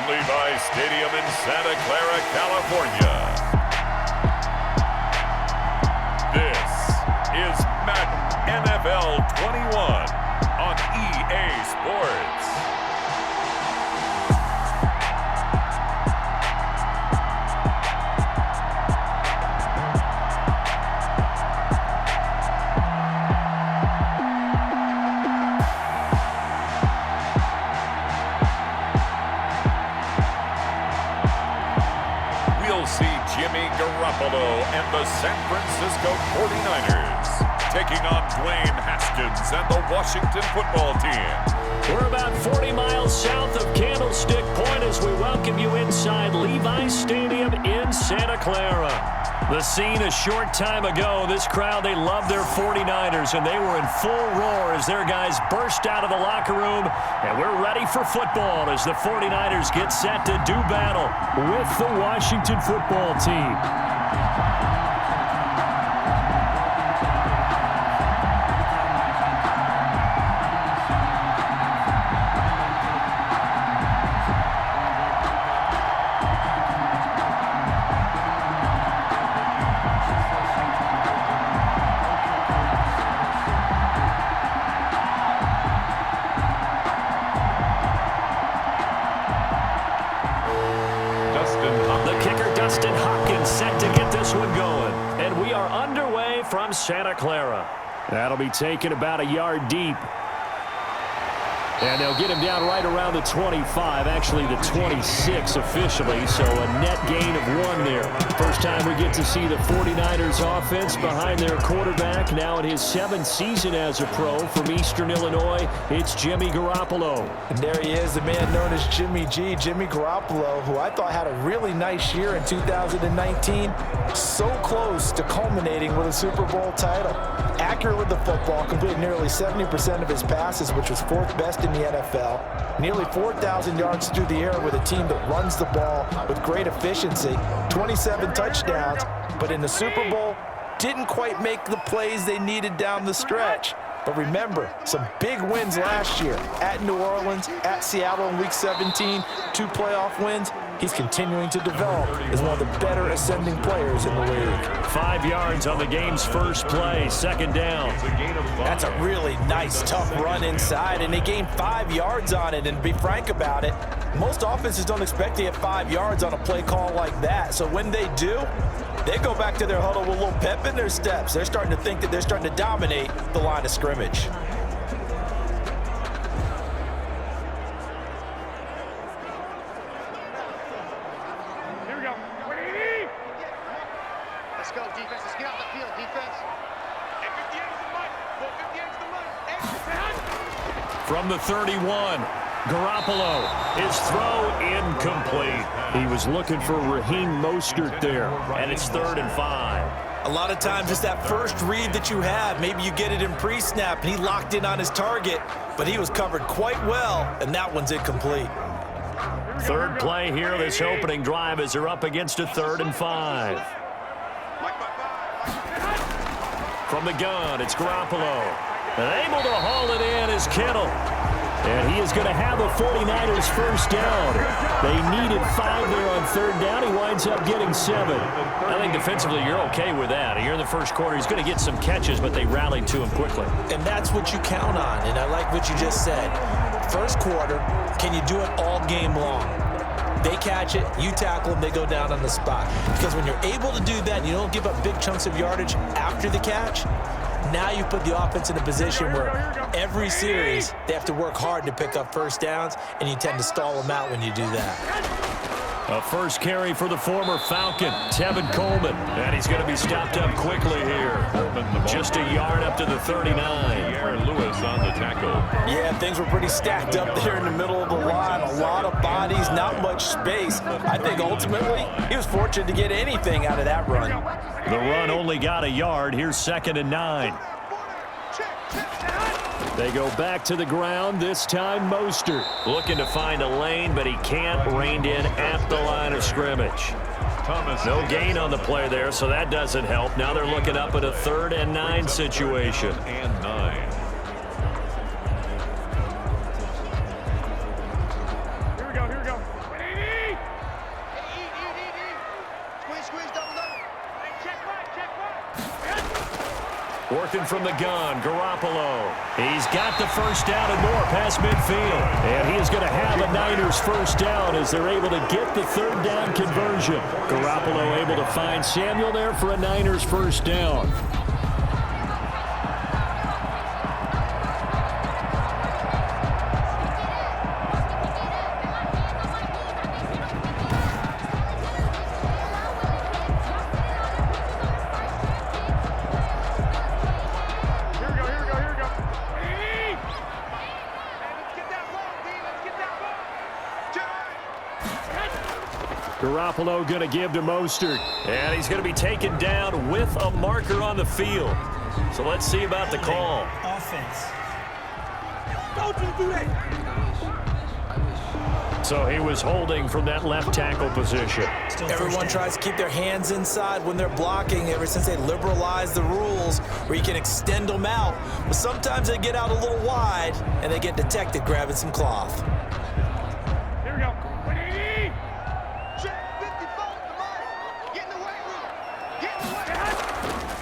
from Levi's Stadium in Santa Clara, California. This is Madden NFL 21 on EA Sports. And the San Francisco 49ers taking on Dwayne Haskins and the Washington football team. We're about 40 miles south of Candlestick Point as we welcome you inside Levi's Stadium in Santa Clara. The scene a short time ago, this crowd, they love their 49ers, and they were in full roar as their guys burst out of the locker room. And we're ready for football as the 49ers get set to do battle with the Washington football team. Santa Clara. That'll be taken about a yard deep. And they'll get him down right around the 25, actually the 26 officially, so a net gain of 1 there. First time we get to see the 49ers offense behind their quarterback, now in his 7th season as a pro from Eastern Illinois. It's Jimmy Garoppolo. And there he is, the man known as Jimmy G, Jimmy Garoppolo, who I thought had a really nice year in 2019. So close to culminating with a Super Bowl title. Accurate with the football, completed nearly 70% of his passes, which was 4th best in the NFL. Nearly 4,000 yards through the air with a team that runs the ball with great efficiency. 27 touchdowns, but in the Super Bowl, didn't quite make the plays they needed down the stretch. But remember, some big wins last year. At New Orleans, at Seattle in Week 17, 2 playoff wins. He's continuing to develop as one of the better ascending players in the league. 5 yards on the game's first play, 2nd down. That's a really nice, tough run inside, and they gained 5 yards on it. And to be frank about it, most offenses don't expect to get 5 yards on a play call like that. So when they do, they go back to their huddle with a little pep in their steps. They're starting to think that they're starting to dominate the line of scrimmage. From the 31, Garoppolo, his throw incomplete. He was looking for Raheem Mostert there, and it's 3rd and 5. A lot of times it's that first read that you have. Maybe you get it in pre-snap, and he locked in on his target, but he was covered quite well, and that one's incomplete. 3rd play here, this opening drive as they're up against a 3rd and 5. From the gun, it's Garoppolo. And able to haul it in is Kittle. And he is going to have a 49ers first down. They needed 5 there on 3rd down. He winds up getting 7. I think defensively you're okay with that. Here in the first quarter, he's going to get some catches, but they rallied to him quickly. And that's what you count on, and I like what you just said. First quarter, can you do it all game long? They catch it, you tackle them, they go down on the spot. Because when you're able to do that, you don't give up big chunks of yardage after the catch, now you put the offense in a position where every series they have to work hard to pick up first downs, and you tend to stall them out when you do that. A first carry for the former Falcon, Tevin Coleman. And he's going to be stopped up quickly here. Just a yard up to the 39. Lewis on the tackle. Yeah, things were pretty stacked up there in the middle of the line. A lot of bodies, not much space. I think ultimately he was fortunate to get anything out of that run. The run only got a yard. Here's 2nd and 9. They go back to the ground, this time Mostert. Looking to find a lane, but he can't. Reined in at the line of scrimmage. No gain on the play there, so that doesn't help. Now they're looking up at a 3rd and 9 situation. And 9. Here we go. Working from the gun, Garoppolo. He's got the first down and more past midfield. And he is going to have a Niners first down as they're able to get the third down conversion. Garoppolo able to find Samuel there for a Niners first down. Garoppolo going to give to Mostert. And he's going to be taken down with a marker on the field. So let's see about the call. Offense. Don't you do that. So he was holding from that left tackle position. Everyone tries to keep their hands inside when they're blocking ever since they liberalized the rules where you can extend them out. But sometimes they get out a little wide and they get detected grabbing some cloth. Here we go.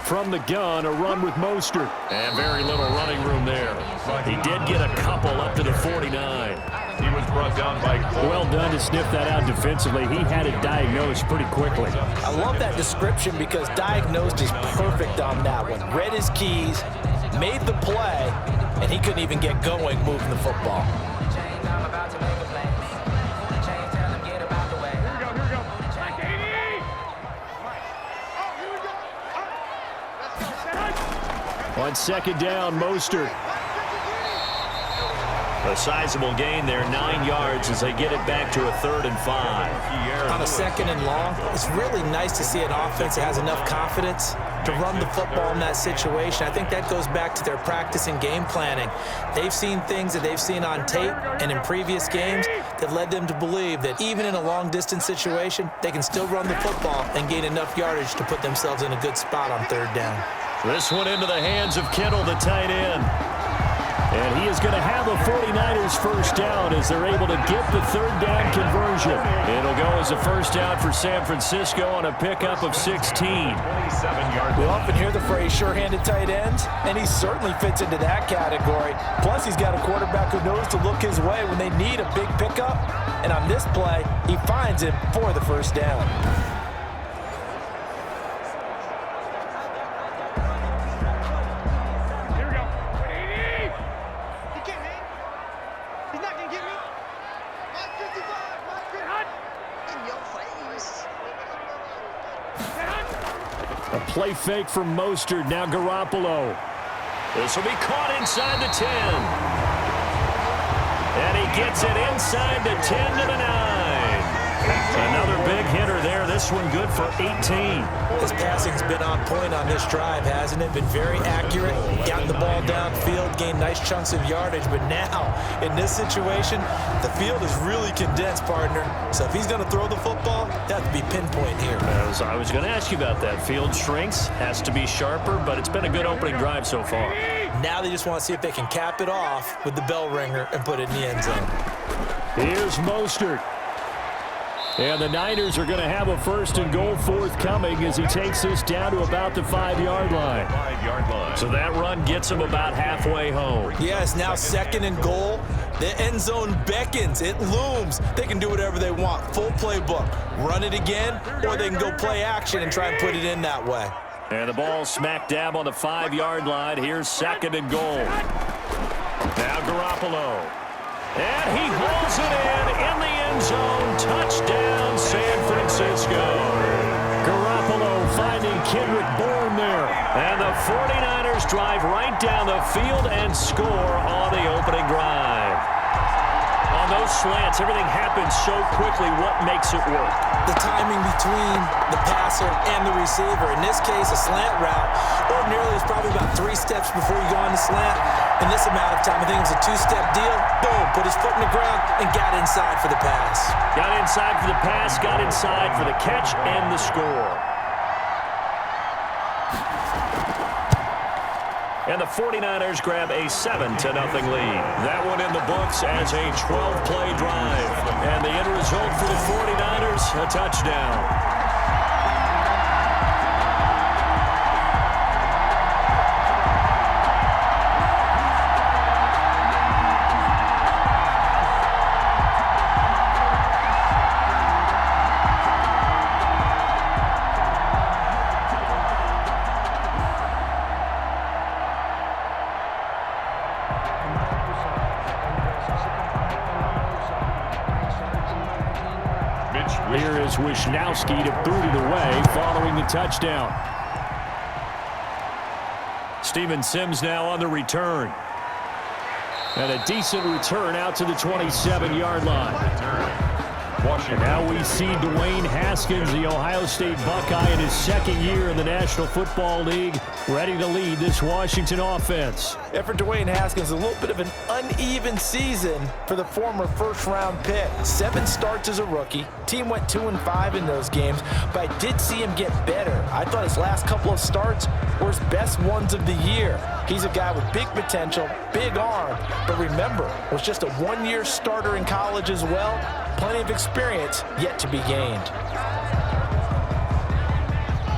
From the gun, a run with Mostert. And very little running room there. He did get a couple up to the 49. He was brought down by Cole. Well done to sniff that out defensively. He had it diagnosed pretty quickly. I love that description because diagnosed is perfect on that one. Read his keys, made the play, and he couldn't even get going moving the football. On second down, Mostert. A sizable gain there, 9 yards as they get it back to a 3rd and 5. On a second and long, it's really nice to see an offense that has enough confidence to run the football in that situation. I think that goes back to their practice and game planning. They've seen things that they've seen on tape and in previous games that led them to believe that even in a long-distance situation, they can still run the football and gain enough yardage to put themselves in a good spot on 3rd down. This one into the hands of Kittle, the tight end. And he is going to have a 49ers first down as they're able to get the 3rd down conversion. It'll go as a first down for San Francisco on a pickup of 16. We often hear the phrase sure-handed tight ends, and he certainly fits into that category. Plus, he's got a quarterback who knows to look his way when they need a big pickup. And on this play, he finds it for the first down. A play fake from Mostert, now Garoppolo. This will be caught inside the 10. And he gets it inside the 10 to the 9. Another big hitter there. This one good for 18. His passing's been on point on this drive, hasn't it? Been very accurate, gotten the ball downfield, gained nice chunks of yardage. But now, in this situation, the field is really condensed, partner. So if he's going to throw the football, that would be pinpoint here. I was going to ask you about that. Field shrinks, has to be sharper, but it's been a good opening drive so far. Now they just want to see if they can cap it off with the bell ringer and put it in the end zone. Here's Mostert. And the Niners are going to have a 1st and goal forthcoming as he takes this down to about the 5-yard line. 5-yard line. So that run gets him about halfway home. Yes, now 2nd and goal. The end zone beckons. It looms. They can do whatever they want. Full playbook. Run it again, or they can go play action and try and put it in that way. And the ball smack dab on the 5-yard line. Here's 2nd and goal. Now Garoppolo. And he hauls it in the end zone. Touchdown, San Francisco. Garoppolo finding Kendrick Bourne there. And the 49ers drive right down the field and score on the opening drive. On those slants, everything happens so quickly. What makes it work? The timing between the passer and the receiver. In this case, a slant route. Ordinarily, it's probably about 3 steps before you go on the slant. In this amount of time, I think it was a 2-step deal. Boom, put his foot in the ground and got inside for the pass. Got inside for the pass, got inside for the catch and the score. And the 49ers grab a 7-0 lead. That one in the books as a 12-play drive. And the end result for the 49ers, a touchdown. Here is Wisnowski to boot it away following the touchdown. Steven Sims now on the return. And a decent return out to the 27-yard line. And now we see Dwayne Haskins, the Ohio State Buckeye, in his second year in the National Football League, ready to lead this Washington offense. And for Dwayne Haskins, a little bit of an uneven season for the former first-round pick. 7 starts as a rookie. Team went 2-5 in those games, but I did see him get better. I thought his last couple of starts were his best ones of the year. He's a guy with big potential, big arm, but remember, was just a 1-year starter in college as well. Plenty of experience yet to be gained.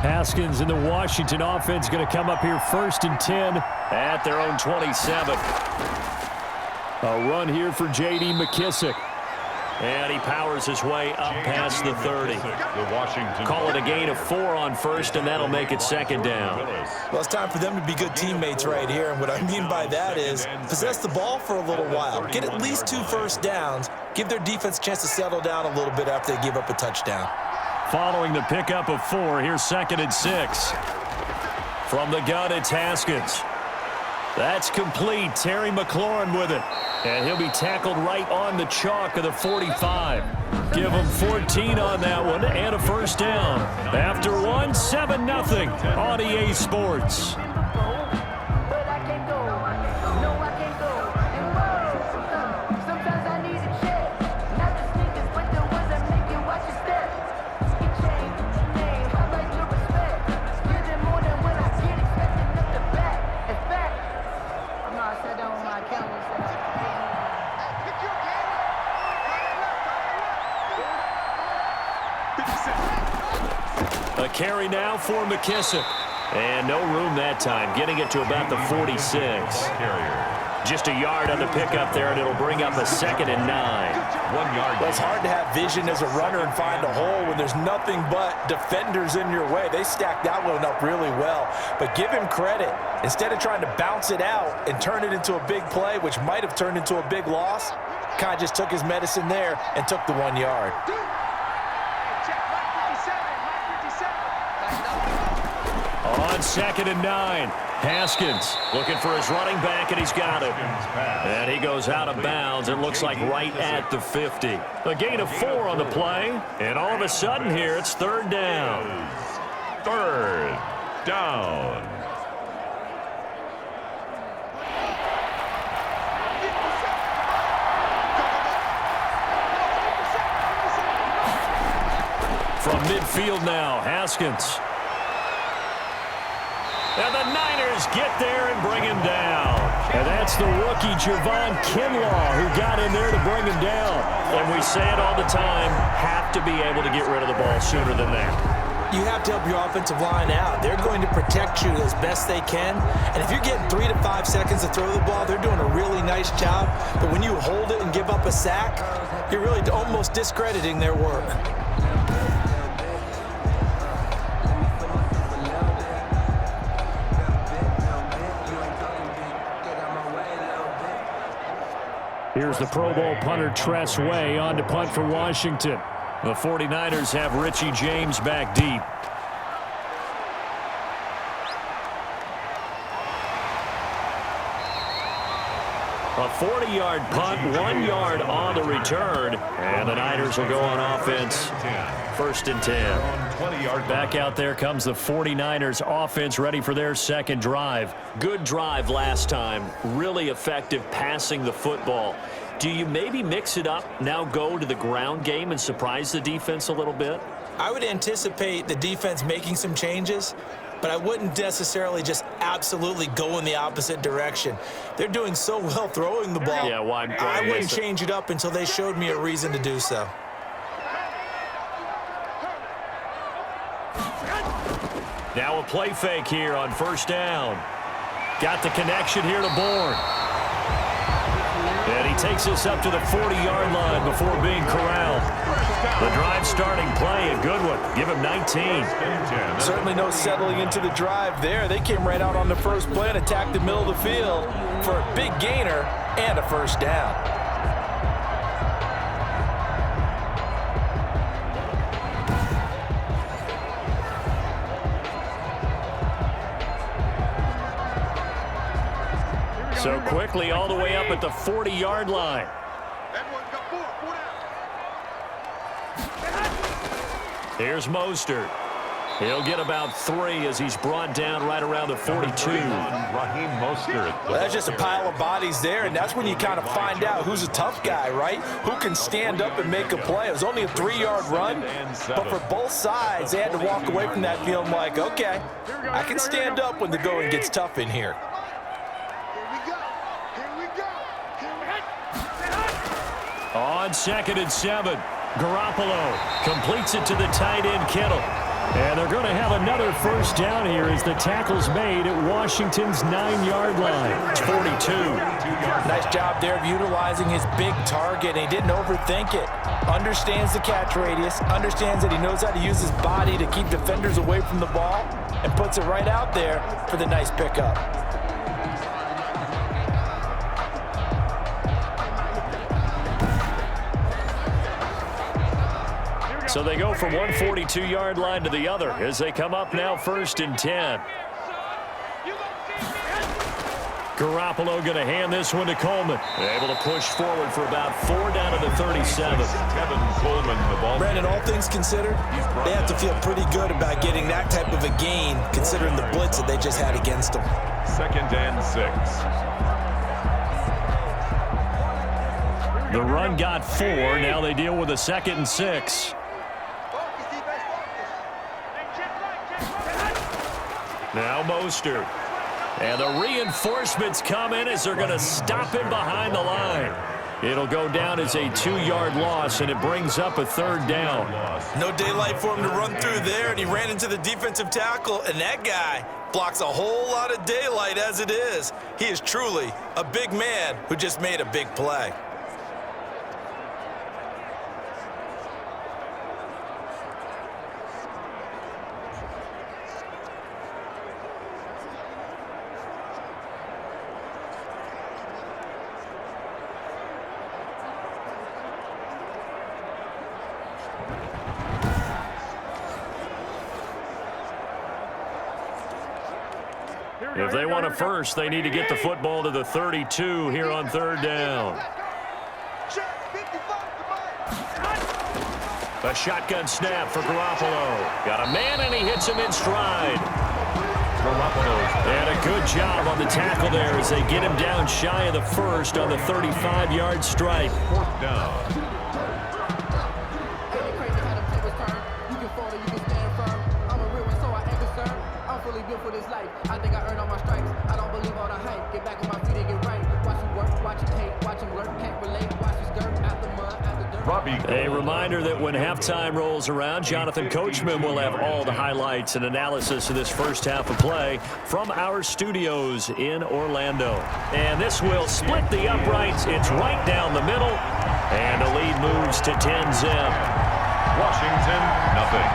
Haskins in the Washington offense going to come up here 1st and 10 at their own 27. A run here for J.D. McKissick. And he powers his way up past the 30. Call it a gain of 4 on first, and that'll make it 2nd down. Well, it's time for them to be good teammates right here. And what I mean by that is possess the ball for a little while. Get at least 2 first downs. Give their defense a chance to settle down a little bit after they give up a touchdown. Following the pickup of 4, here's 2nd and 6. From the gun, it's Haskins. That's complete. Terry McLaurin with it. And he'll be tackled right on the chalk of the 45. Give him 14 on that one and a first down. After 1, 7-0 on EA Sports. A carry now for McKissick. And no room that time, getting it to about the 46. Just a yard on the pickup there, and it'll bring up a 2nd and 9. 1 yard. Well, it's hard to have vision as a runner and find a hole when there's nothing but defenders in your way. They stacked that one up really well. But give him credit. Instead of trying to bounce it out and turn it into a big play, which might have turned into a big loss, kind of just took his medicine there and took the 1 yard. On 2nd and 9, Haskins looking for his running back, and he's got it. And he goes out of bounds. It looks like right at the 50. A gain of 4 on the play, and all of a sudden here it's 3rd down. 3rd down. From midfield now, Haskins. And the Niners get there and bring him down. And that's the rookie, Javon Kinlaw, who got in there to bring him down. And we say it all the time, have to be able to get rid of the ball sooner than that. You have to help your offensive line out. They're going to protect you as best they can. And if you're getting 3 to 5 seconds to throw the ball, they're doing a really nice job. But when you hold it and give up a sack, you're really almost discrediting their work. Here's the Pro Bowl punter Tress Way on to punt for Washington. The 49ers have Richie James back deep. A 40-yard punt, 1 yard on the return. And the Niners will go on offense. 1st and 10. Back out there comes the 49ers offense ready for their 2nd drive. Good drive last time. Really effective passing the football. Do you maybe mix it up, now go to the ground game and surprise the defense a little bit? I would anticipate the defense making some changes, but I wouldn't necessarily just absolutely go in the opposite direction. They're doing so well throwing the ball. Yeah, why I wouldn't change it up until they showed me a reason to do so. Now a play fake here on 1st down. Got the connection here to Bourne. And he takes us up to the 40-yard line before being corralled. The drive starting play, a good one. Give him 19. Certainly no settling into the drive there. They came right out on the first play and attacked the middle of the field for a big gainer and a first down. So quickly all the way up at the 40-yard line. Here's Mostert. He'll get about 3 as he's brought down right around the 42. Raheem Mostert. Well, that's just a pile of bodies there, and that's when you kind of find out who's a tough guy, right? Who can stand up and make a play. It was only a 3-yard run, but for both sides, they had to walk away from that feeling like, okay, I can stand up when the going gets tough in here. On 2nd and 7, Garoppolo completes it to the tight end, Kittle. And they're going to have another first down here as the tackle's made at Washington's 9-yard line. It's 42. Nice job there of utilizing his big target, and he didn't overthink it. Understands the catch radius, understands that he knows how to use his body to keep defenders away from the ball, and puts it right out there for the nice pickup. So they go from one 42-yard line to the other as they come up now 1st and 10. Garoppolo going to hand this one to Coleman. Able to push forward for about 4 down to the 37. Kevin Coleman, the ball. Brandon, all things considered, they have to feel pretty good about getting that type of a gain considering the blitz that they just had against them. 2nd and 6. The run got 4. Now they deal with a 2nd and 6. Now Mostert. And the reinforcements come in as they're going to stop him behind the line. It'll go down as a 2-yard loss, and it brings up a 3rd down. No daylight for him to run through there, and he ran into the defensive tackle, and that guy blocks a whole lot of daylight as it is. He is truly a big man who just made a big play. If they want a first, they need to get the football to the 32 here on 3rd down. A shotgun snap for Garoppolo. Got a man, and he hits him in stride. And a good job on the tackle there as they get him down shy of the 1st on the 35-yard strike. 4th down. For this life, I think I earned all my stripes. I don't believe all the hype. Get back on my feet and get right. Watch him work, watch him hate, watch him lurk, can't relate. Watch his skirt out the mud, out the dirt. A reminder that when halftime rolls around, Jonathan Coachman will have all the highlights and analysis of this first half of play from our studios in Orlando. And this will split the uprights. It's right down the middle, and the lead moves to 10-zip. Washington, nothing.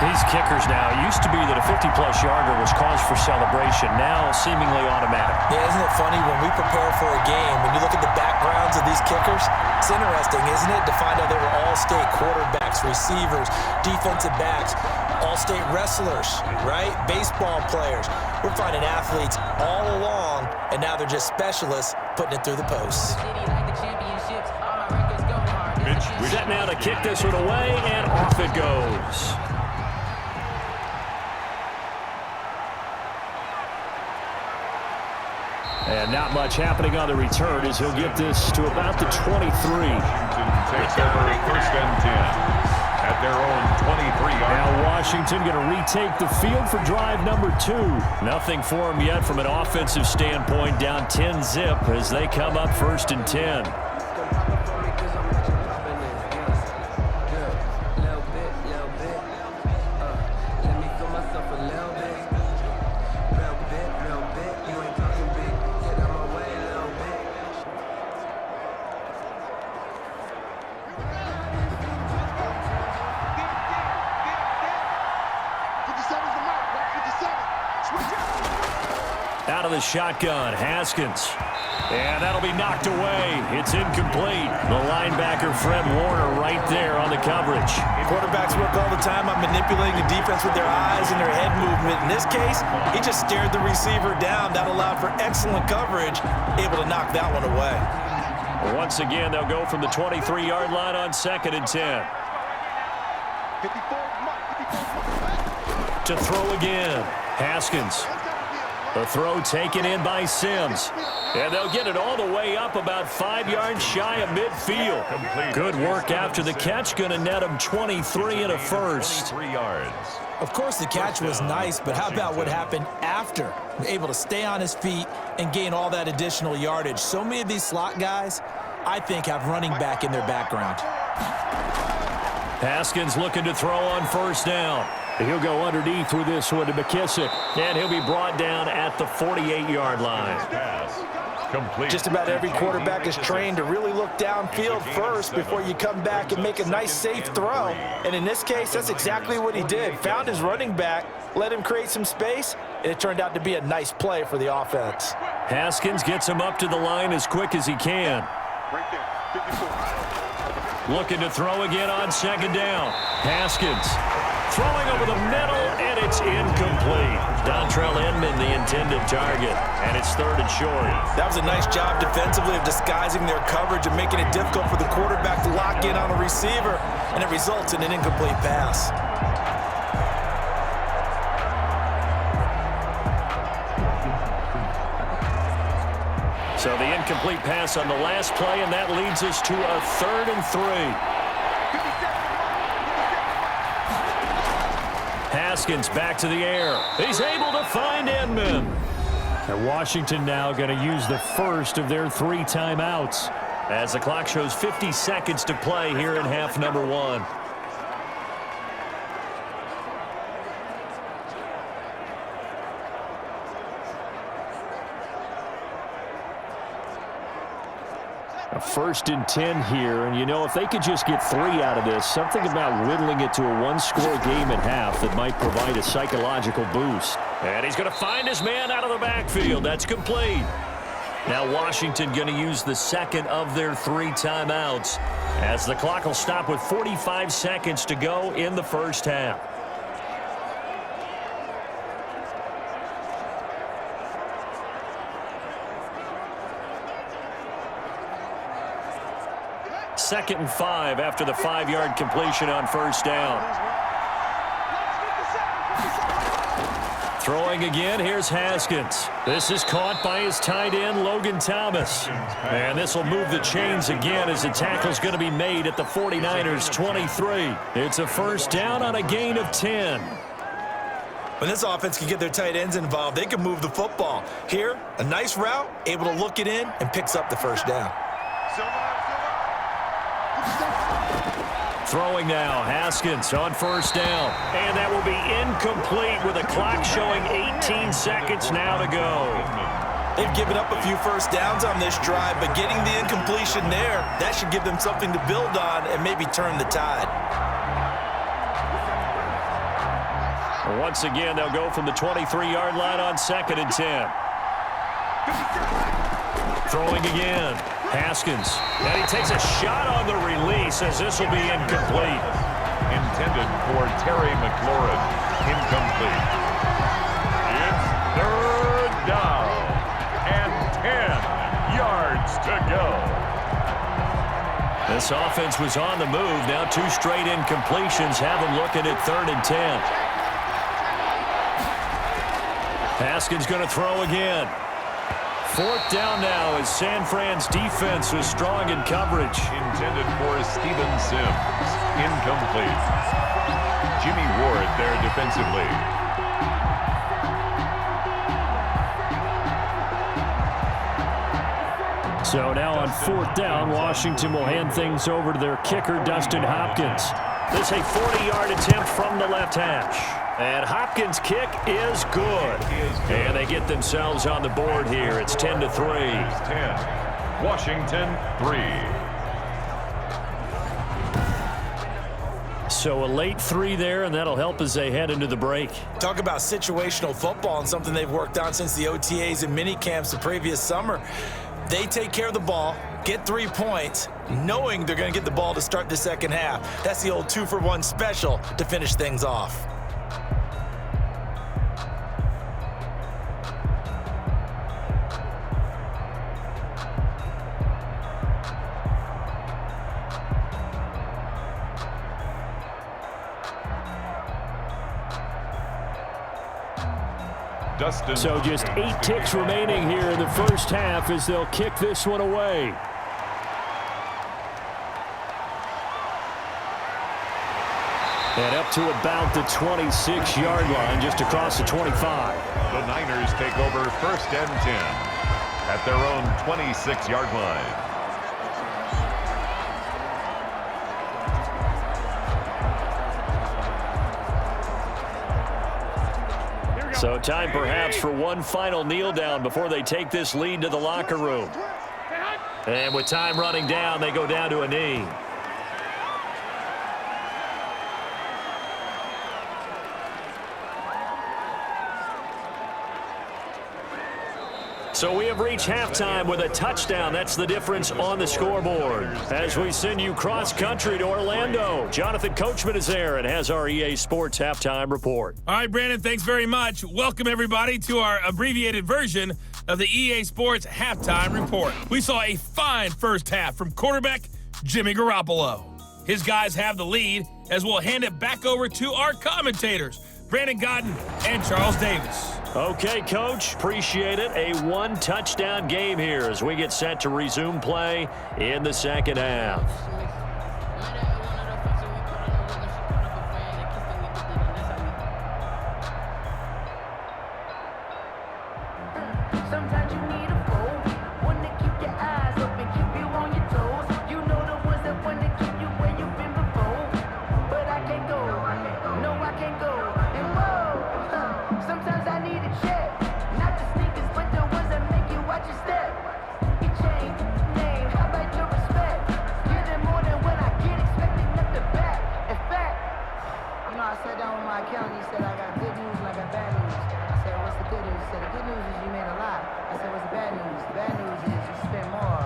These kickers now, it used to be that a 50-plus yarder was cause for celebration, now seemingly automatic. Yeah, isn't it funny when we prepare for a game, when you look at the backgrounds of these kickers, it's interesting, isn't it, to find out they were all-state quarterbacks, receivers, defensive backs, all-state wrestlers, right? Baseball players. We're finding athletes all along, and now they're just specialists putting it through the posts. Set now to kick this one away, and off it goes. And not much happening on the return as he'll get this to about the 23. Washington takes over 1st and 10 at their own 23-yard. Now Washington going to retake the field for drive number 2. Nothing for them yet from an offensive standpoint, down 10-zip as they come up 1st and 10. Out of the shotgun, Haskins. And that'll be knocked away. It's incomplete. The linebacker, Fred Warner, right there on the coverage. Quarterbacks work all the time on manipulating the defense with their eyes and their head movement. In this case, he just stared the receiver down. That allowed for excellent coverage, able to knock that one away. Once again, they'll go from the 23-yard line on 2nd and 10. To throw again, Haskins. The throw taken in by Sims. And they'll get it all the way up about 5 yards shy of midfield. Good work after the catch. Going to net him 23 and a first. Of course, the catch was nice, but how about what happened after? Able to stay on his feet and gain all that additional yardage. So many of these slot guys, I think, have running back in their background. Haskins looking to throw on 1st down. He'll go underneath with this one to McKissick. And he'll be brought down at the 48-yard line. Just about every quarterback is trained to really look downfield first before you come back and make a nice, safe throw. And in this case, that's exactly what he did. Found his running back, let him create some space, and it turned out to be a nice play for the offense. Haskins gets him up to the line as quick as he can. Looking to throw again on 2nd down. Haskins throwing over the middle, and it's incomplete. Dontrell Inman, the intended target, and it's 3rd and short. That was a nice job defensively of disguising their coverage and making it difficult for the quarterback to lock in on a receiver, and it results in an incomplete pass. So the incomplete pass on the last play, and that leads us to a 3rd and 3. Haskins back to the air. He's able to find Inman. And Washington now going to use the first of their 3 timeouts. As the clock shows 50 seconds to play here in half number 1. A 1st and 10 here, and you know, if they could just get 3 out of this, something about whittling it to a 1-score game at half that might provide a psychological boost. And he's going to find his man out of the backfield. That's complete. Now Washington going to use the 2nd of their 3 timeouts, as the clock will stop with 45 seconds to go in the 1st half. Second and 5 after the 5-yard completion on 1st down. Throwing again, here's Haskins. This is caught by his tight end, Logan Thomas. And this will move the chains again as the tackle's going to be made at the 49ers 23. It's a 1st down on a gain of 10. When this offense can get their tight ends involved, they can move the football. Here, a nice route, able to look it in, and picks up the 1st down. Throwing now, Haskins on 1st down. And that will be incomplete with the clock showing 18 seconds now to go. They've given up a few 1st downs on this drive, but getting the incompletion there, that should give them something to build on and maybe turn the tide. Once again, they'll go from the 23-yard line on 2nd and 10. Throwing again. Haskins, and he takes a shot on the release as this will be incomplete. Intended for Terry McLaurin. Incomplete. It's 3rd down and 10 yards to go. This offense was on the move. Now 2 straight incompletions have them looking at 3rd and 10. Haskins going to throw again. 4th down now as San Fran's defense was strong in coverage. Intended for Steven Sims. Incomplete. Jimmy Ward there defensively. So now on 4th down, Washington will hand things over to their kicker, Dustin Hopkins. This is a 40-yard attempt from the left hash. And Hopkins' kick is good. And they get themselves on the board here. It's 10-3. 10. Washington 3. So a late 3 there, and that'll help as they head into the break. Talk about situational football and something they've worked on since the OTAs and mini camps the previous summer. They take care of the ball, get 3 points, knowing they're going to get the ball to start the second half. That's the old 2-for-1 special to finish things off. So just 8 ticks remaining here in the first half as they'll kick this one away. And up to about the 26-yard line, just across the 25. The Niners take over 1st and 10 at their own 26-yard line. So time perhaps for one final kneel down before they take this lead to the locker room. And with time running down, they go down to a knee. So we have reached halftime with a touchdown. That's the difference on the scoreboard. As we send you cross-country to Orlando, Jonathan Coachman is there and has our EA Sports halftime report. All right, Brandon, thanks very much. Welcome, everybody, to our abbreviated version of the EA Sports halftime report. We saw a fine first half from quarterback Jimmy Garoppolo. His guys have the lead as we'll hand it back over to our commentators, Brandon Godden and Charles Davis. Okay, Coach, appreciate it. A 1-touchdown game here as we get set to resume play in the second half. Sometimes you need a foe, one to keep your eyes open, keep you on your toes. You know the ones that want to keep you where you've been before. But I can't go, no I can't go. And whoa, sometimes I need a check. Not the sneakers, but the ones that make you watch your step. Your chain, name, how about your respect? Getting more than what I get, expecting nothing back. In fact, you know, I sat down with my accountant, he said I got good news and I got bad news. I said, what's the good news? He said, the good news is you made a lot. I said, what's the bad news? The bad news is you spent more.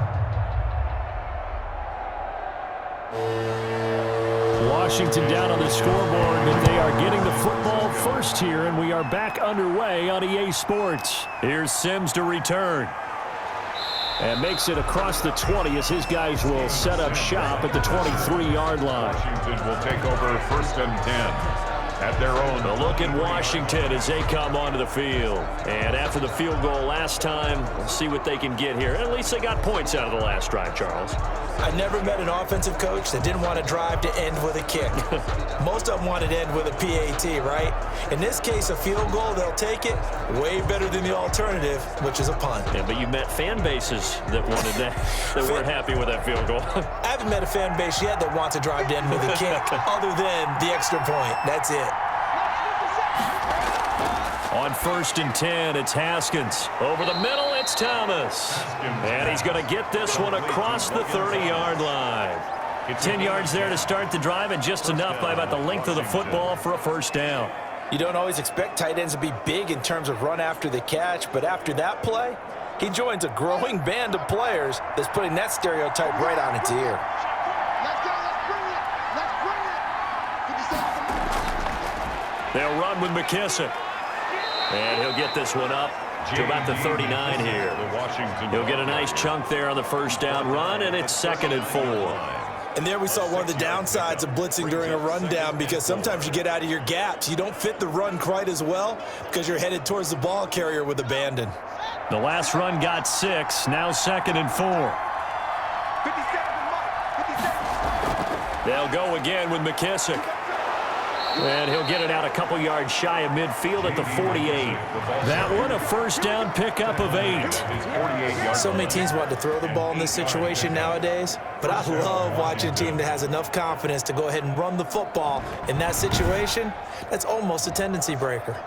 Washington down on the scoreboard, and they are getting the football first here, and we are back underway on EA Sports. Here's Sims to return. And makes it across the 20 as his guys will set up shop at the 23-yard line. Washington will take over 1st and 10 at their own. A look at Washington as they come onto the field. And after the field goal last time, we'll see what they can get here. At least they got points out of the last drive, Charles. I never met an offensive coach that didn't want to drive to end with a kick. Most of them wanted to end with a PAT, right? In this case, a field goal, they'll take it. Way better than the alternative, which is a punt. Yeah, but you met fan bases that wanted that, that weren't happy with that field goal. I haven't met a fan base yet that wants to drive to end with a kick, other than the extra point. That's it. On 1st and 10, it's Haskins. Over the middle, it's Thomas. And he's going to get this one across the 30-yard line. 10 yards there to start the drive, and just enough by about the length of the football for a first down. You don't always expect tight ends to be big in terms of run after the catch, but after that play, he joins a growing band of players that's putting that stereotype right on its ear. They'll run with McKissick. And he'll get this one up to about the 39 here. He'll get a nice chunk there on the first down run, and it's 2nd and 4. And there we saw one of the downsides of blitzing during a rundown, because sometimes you get out of your gaps. You don't fit the run quite as well because you're headed towards the ball carrier with abandon. The last run got 6, now 2nd and 4. They'll go again with McKissick. And he'll get it out a couple yards shy of midfield at the 48. That one a first down pickup of 8. So many teams want to throw the ball in this situation nowadays, but I love watching a team that has enough confidence to go ahead and run the football in that situation. That's almost a tendency breaker.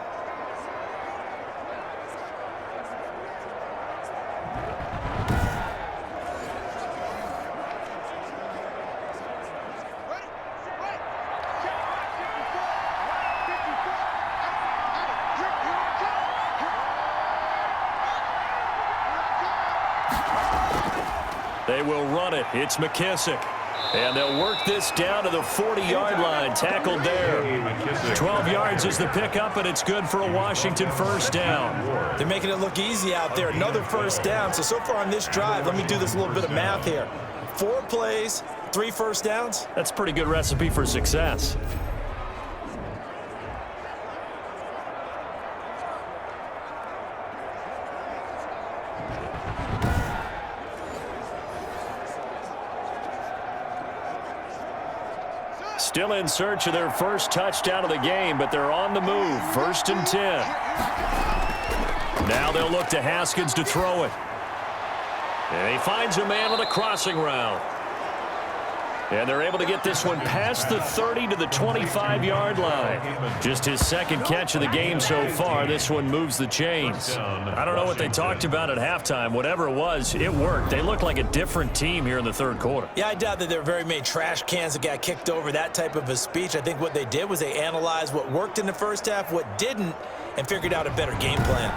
They will run it. It's McKissick. And they'll work this down to the 40-yard line. Tackled there. 12 yards is the pickup, and it's good for a Washington first down. They're making it look easy out there. Another first down. So far on this drive, let me do this little bit of math here. 4 plays, 3 first downs. That's a pretty good recipe for success. Still in search of their first touchdown of the game, but they're on the move. 1st and 10. Now they'll look to Haskins to throw it. And he finds a man on the crossing route. And they're able to get this one past the 30 to the 25-yard line. Just his second catch of the game so far. This one moves the chains. I don't know what they talked about at halftime. Whatever it was, it worked. They look like a different team here in the third quarter. Yeah, I doubt that there were very many trash cans that got kicked over, that type of a speech. I think what they did was they analyzed what worked in the first half, what didn't, and figured out a better game plan.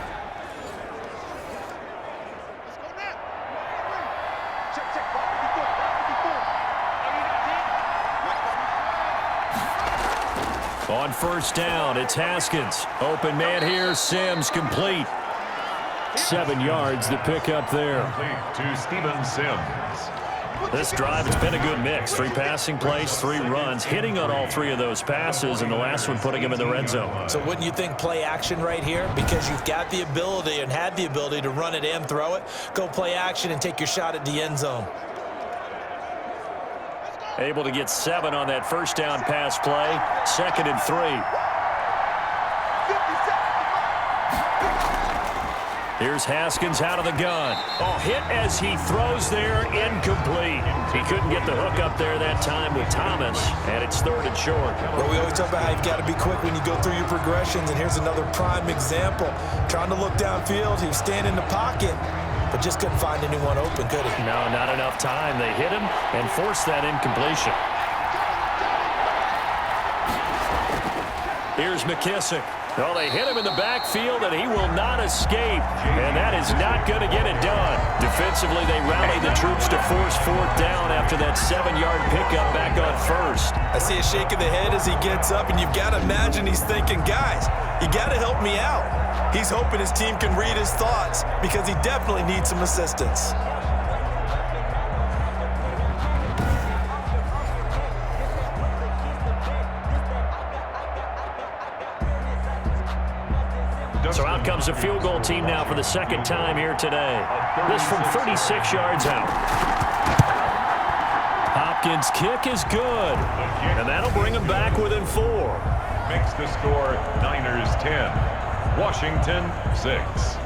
On first down, it's Haskins. Open man here, Sims complete. 7 yards to pick up there. To Steven Sims. This drive, it's been a good mix. 3 passing plays, 3 runs, hitting on all 3 of those passes, and the last one putting him in the red zone. So wouldn't you think play action right here? Because you've got the ability and had the ability to run it and throw it. Go play action and take your shot at the end zone. Able to get 7 on that first down pass play. 2nd and 3. Here's Haskins out of the gun. Oh, hit as he throws there, incomplete. He couldn't get the hook up there that time with Thomas, and it's 3rd and short. Well, we always talk about how you've got to be quick when you go through your progressions, and here's another prime example. Trying to look downfield, he was standing in the pocket, but just couldn't find anyone open, could he? No, not enough time. They hit him and forced that incompletion. Here's McKissick. Well, they hit him in the backfield, and he will not escape. And that is not going to get it done. Defensively, they rallied the troops to force 4th down after that 7-yard pickup back on first. I see a shake of the head as he gets up, and you've got to imagine he's thinking, guys, you got to help me out. He's hoping his team can read his thoughts because he definitely needs some assistance. So out comes a field goal team now for the 2nd time here today. This from 36 yards out. Hopkins' kick is good. And that'll bring him back within 4. Makes the score Niners 10, Washington 6.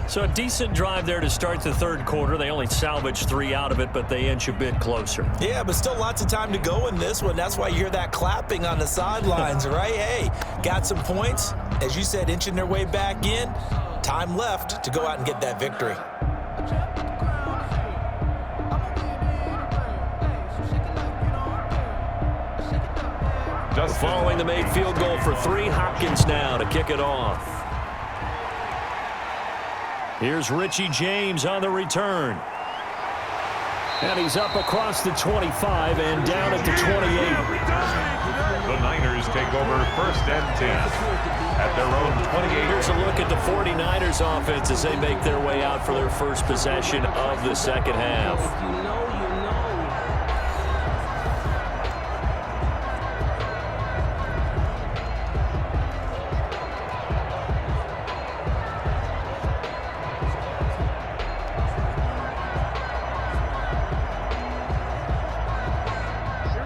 So a decent drive there to start the 3rd quarter. They only salvaged 3 out of it, but they inch a bit closer. Yeah, but still lots of time to go in this one. That's why you hear that clapping on the sidelines, right? Hey, got some points. As you said, inching their way back in. Time left to go out and get that victory. Following the made field goal for 3, Hopkins now to kick it off. Here's Richie James on the return. And he's up across the 25 and down at the 28. The Niners take over 1st and 10 at their own 28. Here's a look at the 49ers offense as they make their way out for their first possession of the 2nd half.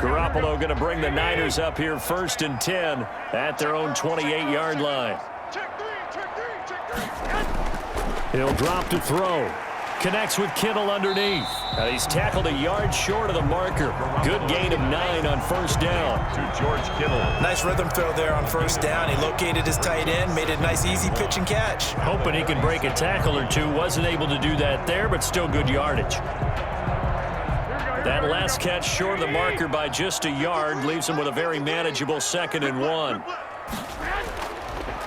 Garoppolo going to bring the Niners up here 1st and 10 at their own 28-yard line. He'll drop to throw. Connects with Kittle underneath. He's tackled a yard short of the marker. Good gain of 9 on 1st down. To George Kittle. Nice rhythm throw there on 1st down. He located his tight end, made a nice easy pitch and catch. Hoping he could break a tackle or 2. Wasn't able to do that there, but still good yardage. That last catch short of the marker by just a yard leaves him with a very manageable 2nd and 1.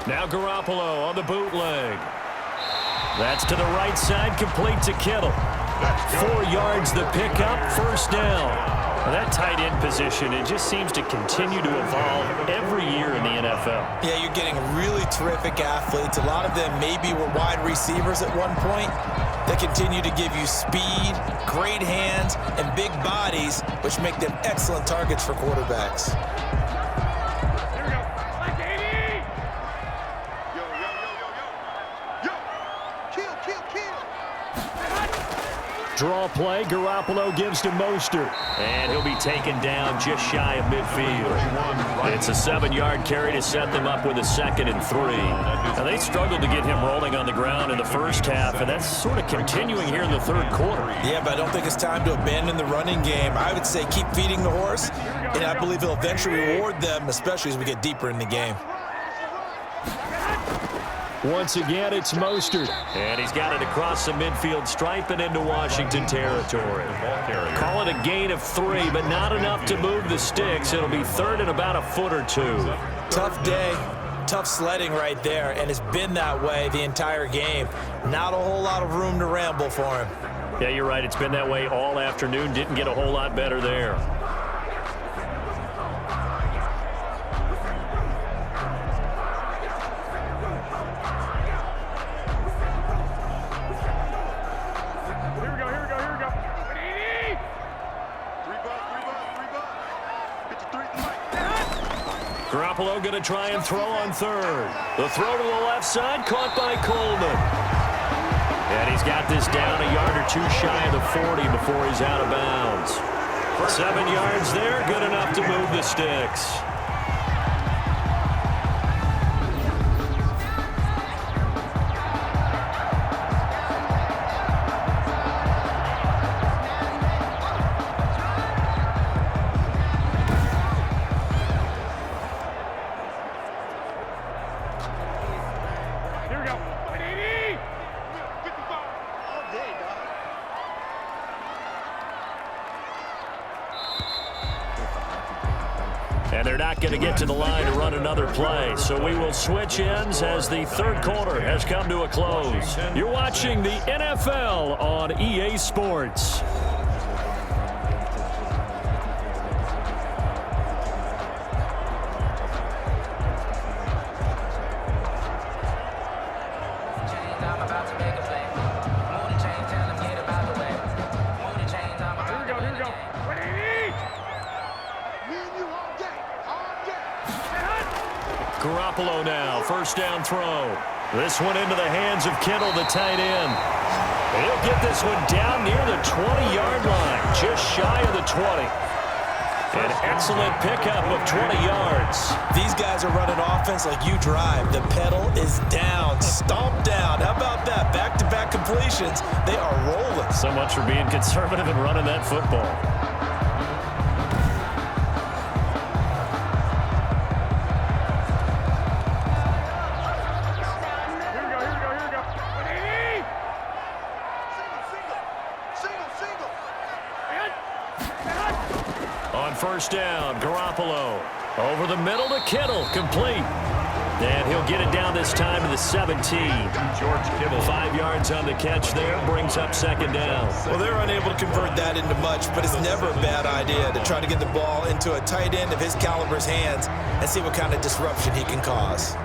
Now Garoppolo on the bootleg. That's to the right side, complete to Kittle. 4 yards the pickup, first down. Well, that tight end position, it just seems to continue to evolve every year in the NFL. Yeah, you're getting really terrific athletes. A lot of them maybe were wide receivers at one point. They continue to give you speed, great hands, and big bodies, which make them excellent targets for quarterbacks. Draw play, Garoppolo gives to Mostert. And he'll be taken down just shy of midfield. It's a 7-yard carry to set them up with a 2nd and 3. Now, they struggled to get him rolling on the ground in the first half, and that's sort of continuing here in the third quarter. Yeah, but I don't think it's time to abandon the running game. I would say keep feeding the horse, and I believe he'll eventually reward them, especially as we get deeper in the game. Once again, it's Mostert. And he's got it across the midfield stripe and into Washington territory. Call it a gain of 3, but not enough to move the sticks. It'll be 3rd and about a foot or 2. Tough day, tough sledding right there, and it's been that way the entire game. Not a whole lot of room to ramble for him. Yeah, you're right. It's been that way all afternoon. Didn't get a whole lot better there. Garoppolo going to try and throw on 3rd. The throw to the left side, caught by Coleman. And he's got this down a yard or 2 shy of the 40 before he's out of bounds. 7 yards there, good enough to move the sticks. And they're not going to get to the line to run another play. So we will switch ends as the third quarter has come to a close. You're watching the NFL on EA Sports. Garoppolo now, first down throw. This one into the hands of Kittle, the tight end. He'll get this one down near the 20-yard line, just shy of the 20. An excellent pickup of 20 yards. These guys are running offense like you drive. The pedal is down, stomp down. How about that? Back-to-back completions. They are rolling. So much for being conservative and running that football. First down, Garoppolo. Over the middle to Kittle, complete. And he'll get it down this time to the 17. George Kittle, 5 yards on the catch there, brings up second down. Well, they're unable to convert that into much, but it's never a bad idea to try to get the ball into a tight end of his caliber's hands and see what kind of disruption he can cause.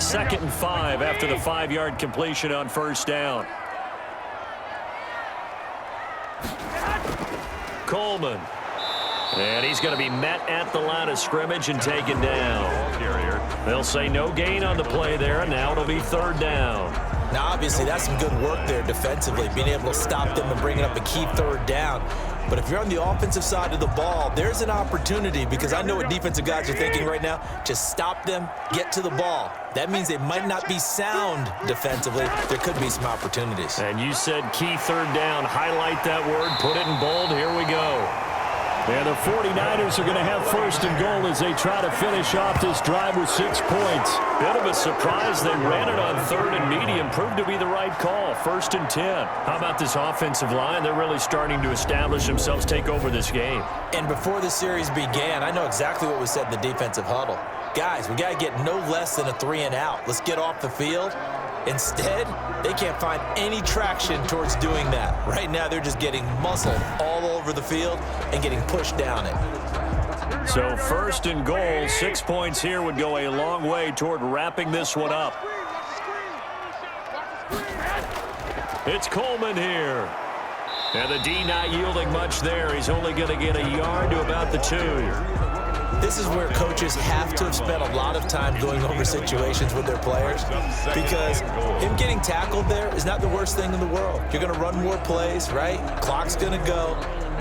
Second and 5 after the 5-yard completion on first down. Coleman. And he's going to be met at the line of scrimmage and taken down. They'll say no gain on the play there, and now it'll be third down. Now, obviously, that's some good work there defensively, being able to stop them and bringing up a key third down. But if you're on the offensive side of the ball, there's an opportunity, because I know what defensive guys are thinking right now. Just stop them, get to the ball. That means they might not be sound defensively. There could be some opportunities. And you said key third down. Highlight that word, put it in bold. Here we go. And the 49ers are going to have first and goal as they try to finish off this drive with 6 points. Bit of a surprise. They ran it on 3rd and medium. Proved to be the right call. 1st and 10. How about this offensive line? They're really starting to establish themselves, take over this game. And before the series began, I know exactly what was said in the defensive huddle. Guys, we got to get no less than a 3 and out. Let's get off the field. Instead, they can't find any traction towards doing that. Right now, they're just getting muscled all over the field and getting pushed down it. So 1st and goal, 6 points here would go a long way toward wrapping this one up. It's Coleman here. And the D not yielding much there. He's only going to get a yard to about the 2. This is where coaches have to have spent a lot of time going over situations with their players, because him getting tackled there is not the worst thing in the world. You're going to run more plays, right? Clock's going to go.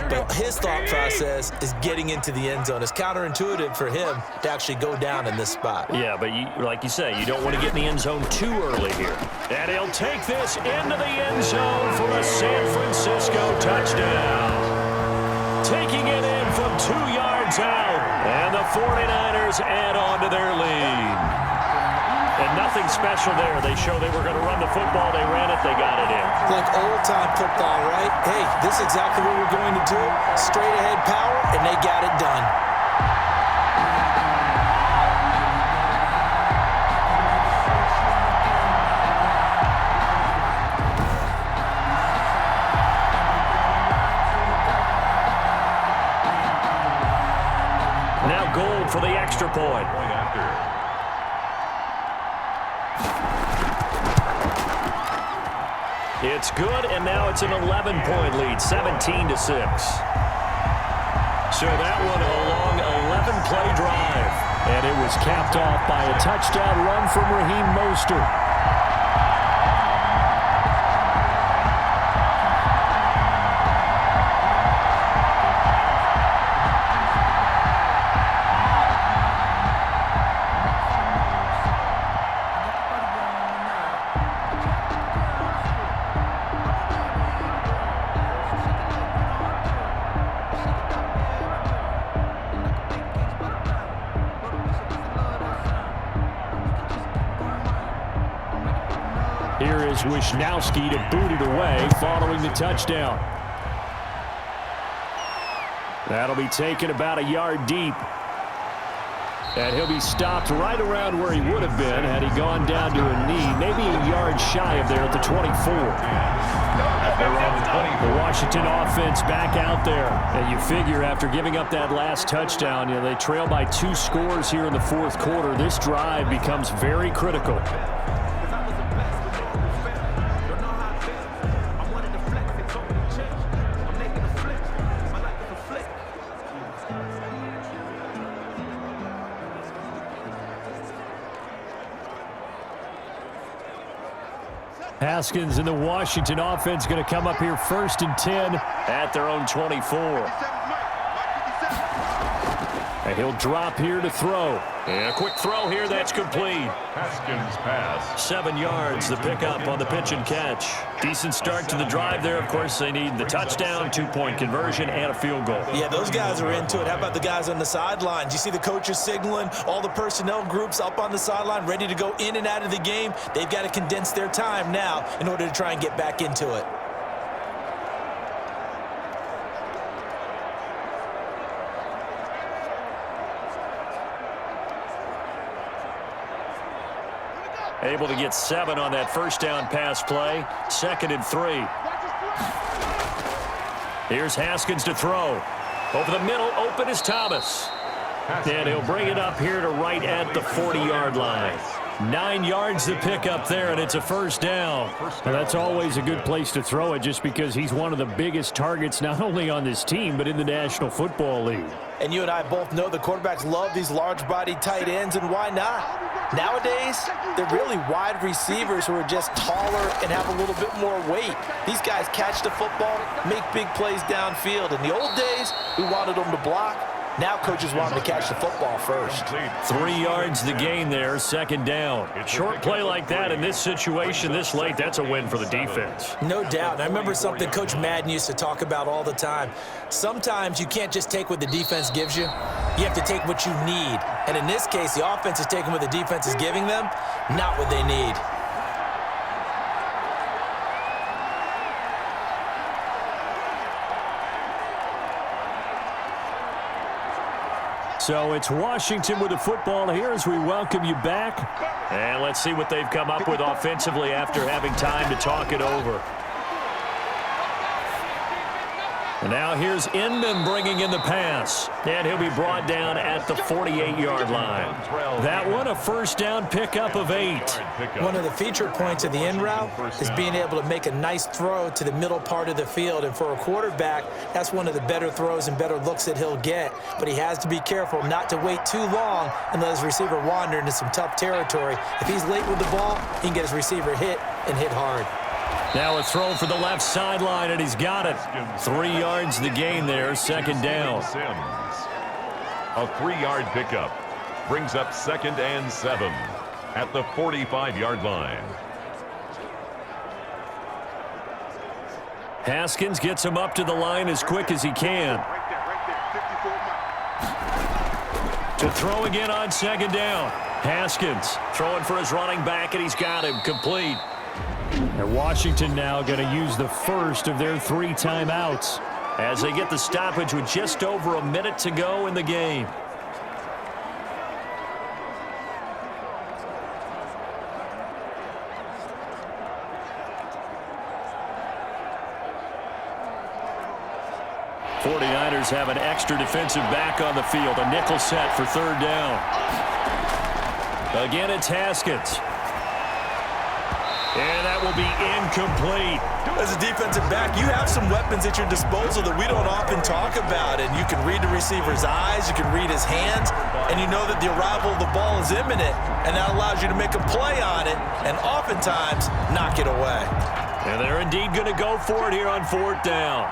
But his thought process is getting into the end zone. It's counterintuitive for him to actually go down in this spot. Yeah, but like you say, you don't want to get in the end zone too early here. And he'll take this into the end zone for a San Francisco touchdown. Taking it in from 2 yards out. And the 49ers add on to their lead. And nothing special there. They showed they were going to run the football. They ran it. They got it in. Like old-time football, right? Hey, this is exactly what we're going to do. Straight-ahead power, and they got it done. Now Gold for the extra point. It's good, and now it's an 11-point lead, 17-6. So that one a long 11-play drive. And it was capped off by a touchdown run from Raheem Mostert. Here is Wisnowski to boot it away following the touchdown. That'll be taken about a yard deep. And he'll be stopped right around where he would have been had he gone down to a knee, maybe a yard shy of there at the 24. The Washington offense back out there. And you figure after giving up that last touchdown, they trail by 2 scores here in the 4th quarter. This drive becomes very critical. Haskins and the Washington offense going to come up here 1st and 10 at their own 24. And he'll drop here to throw. And a quick throw here, that's complete. Haskins pass. 7 yards, the pickup on the pitch and catch. Decent start to the drive there. Of course, they need the touchdown, 2-point conversion, and a field goal. Yeah, those guys are into it. How about the guys on the sidelines? You see the coaches signaling, all the personnel groups up on the sideline ready to go in and out of the game. They've got to condense their time now in order to try and get back into it. Able to get 7 on that first down pass play. 2nd and 3. Here's Haskins to throw. Over the middle, open is Thomas. And he'll bring it up here to right at the 40-yard line. 9 yards to pick up there, and it's a first down. Well, that's always a good place to throw it just because he's one of the biggest targets not only on this team but in the National Football League. And you and I both know the quarterbacks love these large-bodied tight ends, and why not? Nowadays, they're really wide receivers who are just taller and have a little bit more weight. These guys catch the football, make big plays downfield. In the old days, we wanted them to block. Now coaches want him to catch the football first. 3 yards the gain there, second down. Short play like that in this situation this late, that's a win for the defense. No doubt. I remember something Coach Madden used to talk about all the time. Sometimes you can't just take what the defense gives you. You have to take what you need. And in this case, the offense is taking what the defense is giving them, not what they need. So it's Washington with the football here as we welcome you back. And let's see what they've come up with offensively after having time to talk it over. And now here's Inman bringing in the pass. And he'll be brought down at the 48-yard line. That one, a first down pickup of 8. One of the feature points of the in route is being able to make a nice throw to the middle part of the field. And for a quarterback, that's one of the better throws and better looks that he'll get. But he has to be careful not to wait too long and let his receiver wander into some tough territory. If he's late with the ball, he can get his receiver hit and hit hard. Now a throw for the left sideline, and he's got it. 3 yards the gain there, second down. A 3-yard pickup brings up 2nd and 7 at the 45-yard line. Haskins gets him up to the line as quick as he can. To throw again on second down. Haskins throwing for his running back, and he's got him complete. And Washington now going to use the first of their 3 timeouts as they get the stoppage with just over a minute to go in the game. '49ers have an extra defensive back on the field, a nickel set for third down. Again, it's Haskins. And that will be incomplete. As a defensive back, you have some weapons at your disposal that we don't often talk about. And you can read the receiver's eyes, you can read his hands, and you know that the arrival of the ball is imminent, and that allows you to make a play on it and oftentimes knock it away. And they're indeed going to go for it here on fourth down.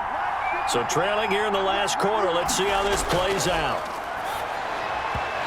So trailing here in the last quarter, let's see how this plays out.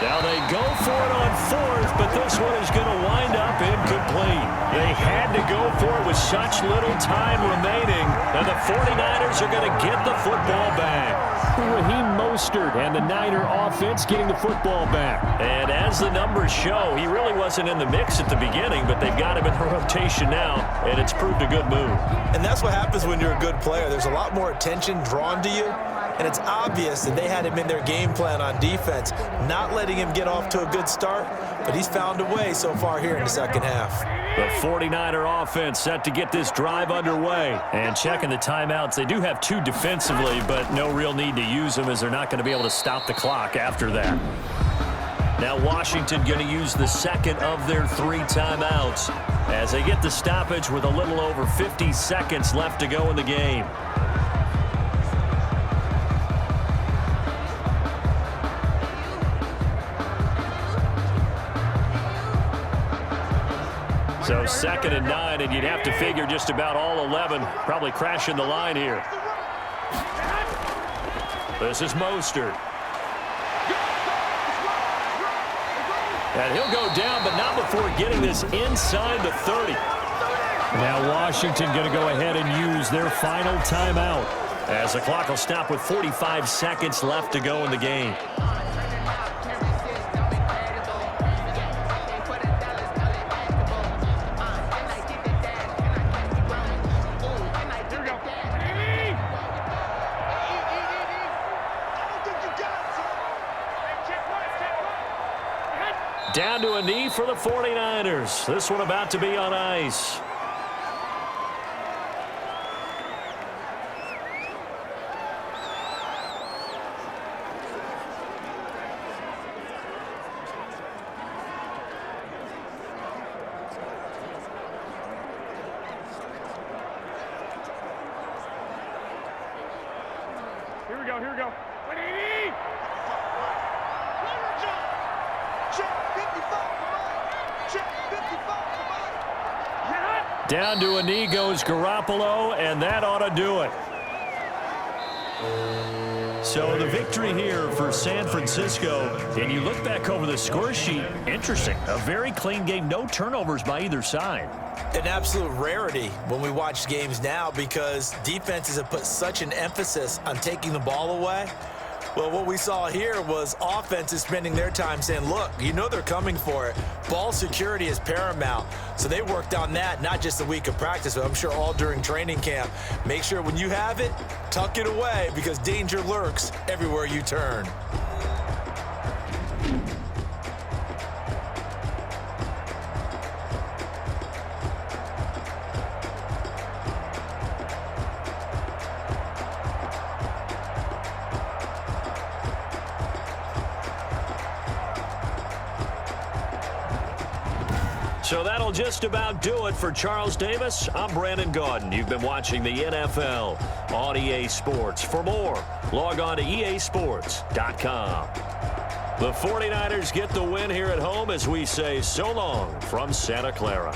Now they go for it on fourth, but this one is going to wind up incomplete. They had to go for it with such little time remaining, and the 49ers are going to get the football back. Raheem Mostert and the Niner offense getting the football back. And as the numbers show, he really wasn't in the mix at the beginning, but they've got him in the rotation now, and it's proved a good move. And that's what happens when you're a good player. There's a lot more attention drawn to you, and it's obvious that they had him in their game plan on defense, not letting him get off to a good start, but he's found a way so far here in the second half. The 49er offense set to get this drive underway. And checking the timeouts, they do have 2 defensively, but no real need to use them as they're not going to be able to stop the clock after that. Now Washington going to use the second of their 3 timeouts as they get the stoppage with a little over 50 seconds left to go in the game. So 2nd and 9, and you'd have to figure just about all 11 probably crashing the line here. This is Mostert. And he'll go down, but not before getting this inside the 30. Now Washington going to go ahead and use their final timeout, as the clock will stop with 45 seconds left to go in the game. Down to a knee for the 49ers. This one about to be on ice. Here we go, here we go. Down to a knee goes Garoppolo, and that ought to do it. So the victory here for San Francisco, and you look back over the score sheet, interesting. A very clean game, no turnovers by either side. An absolute rarity when we watch games now because defenses have put such an emphasis on taking the ball away. Well, what we saw here was offenses spending their time saying, look, you know they're coming for it. Ball security is paramount. So they worked on that, not just a week of practice, but I'm sure all during training camp. Make sure when you have it, tuck it away because danger lurks everywhere you turn. So that'll just about do it for Charles Davis. I'm Brandon Gaudin. You've been watching the NFL on EA Sports. For more, log on to easports.com. The 49ers get the win here at home as we say so long from Santa Clara.